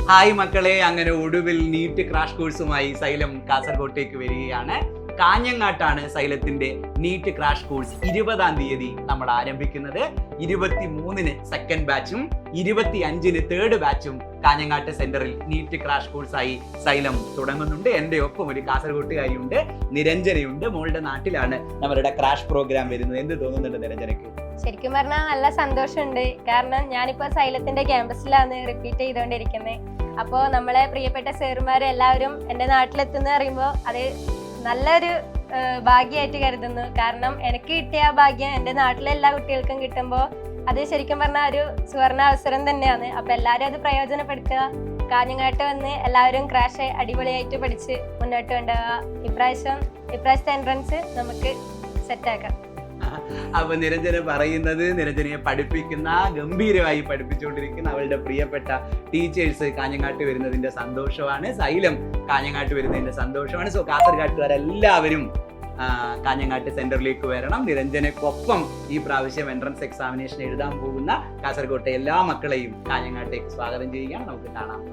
Hi മക്കളെ, അങ്ങനെ ഒടുവിൽ നീറ്റ് ക്രാഷ് കോഴ്സുമായി സൈലം കാസർഗോട്ടേക്ക് വരികയാണ്. കാഞ്ഞങ്ങാട്ടാണ് സൈലത്തിന്റെ നീറ്റ് ക്രാഷ് കോഴ്സ് 20-ാം തീയതി നമ്മൾ ആരംഭിക്കുന്നത്. 23-ന് സെക്കൻഡ് ബാച്ചും 25-ന് തേർഡ് ബാച്ചും കാഞ്ഞങ്ങാട്ട് സെന്ററിൽ നീറ്റ് ക്രാഷ് കോഴ്സായി സൈലം തുടങ്ങുന്നുണ്ട്. എൻ്റെ ഒപ്പം ഒരു കാസർഗോട്ടുകാരിയുണ്ട്, നിരഞ്ജനയുണ്ട്. മോളുടെ നാട്ടിലാണ് നമ്മളുടെ ക്രാഷ് പ്രോഗ്രാം വരുന്നത്. എന്ത് തോന്നുന്നുണ്ട് നിരഞ്ജനക്ക്? ശരിക്കും പറഞ്ഞാൽ നല്ല സന്തോഷമുണ്ട്. കാരണം ഞാനിപ്പോ സൈലത്തിന്റെ ക്യാമ്പസിലാണ് റിപ്പീറ്റ് ചെയ്തുകൊണ്ടിരിക്കുന്നത്. അപ്പോൾ നമ്മളെ പ്രിയപ്പെട്ട സാറുമാരെല്ലാവരും എൻ്റെ നാട്ടിലെത്തുന്ന പറയുമ്പോൾ അത് നല്ലൊരു ഭാഗ്യമായിട്ട് കരുതുന്നു. കാരണം എനിക്ക് കിട്ടിയ ആ ഭാഗ്യം എൻ്റെ നാട്ടിലെ എല്ലാ കുട്ടികൾക്കും കിട്ടുമ്പോൾ അത് ശരിക്കും പറഞ്ഞാൽ ഒരു സുവർണ അവസരം തന്നെയാണ്. അപ്പം എല്ലാവരും അത് പ്രയോജനപ്പെടുത്തുക. കാഞ്ഞങ്ങാട്ട് വന്ന് എല്ലാവരും ക്രാഷ് അടിപൊളിയായിട്ട് പഠിച്ച് മുന്നോട്ട് കൊണ്ടുപോകുക. ഇപ്രാവശ്യത്തെ എൻട്രൻസ് നമുക്ക് സെറ്റാക്കാം. അപ്പൊ നിരഞ്ജന പറയുന്നത്, നിരഞ്ജനയെ പഠിപ്പിക്കുന്ന, ഗംഭീരമായി പഠിപ്പിച്ചുകൊണ്ടിരിക്കുന്ന അവളുടെ പ്രിയപ്പെട്ട ടീച്ചേഴ്സ് കാഞ്ഞങ്ങാട്ട് വരുന്നതിന്റെ സന്തോഷമാണ്. സൈലം കാഞ്ഞങ്ങാട്ട് വരുന്നതിന്റെ സന്തോഷമാണ്. സോ കാസർഗോട്ടുകാരെല്ലാവരും കാഞ്ഞങ്ങാട്ട് സെന്ററിലേക്ക് വരണം. നിരഞ്ജനക്കൊപ്പം ഈ പ്രാവശ്യം എൻട്രൻസ് എക്സാമിനേഷൻ എഴുതാൻ പോകുന്ന കാസർഗോട്ടെ എല്ലാ മക്കളെയും കാഞ്ഞങ്ങാട്ടേക്ക് സ്വാഗതം ചെയ്യുകയാണ്. നമുക്ക് കാണാം.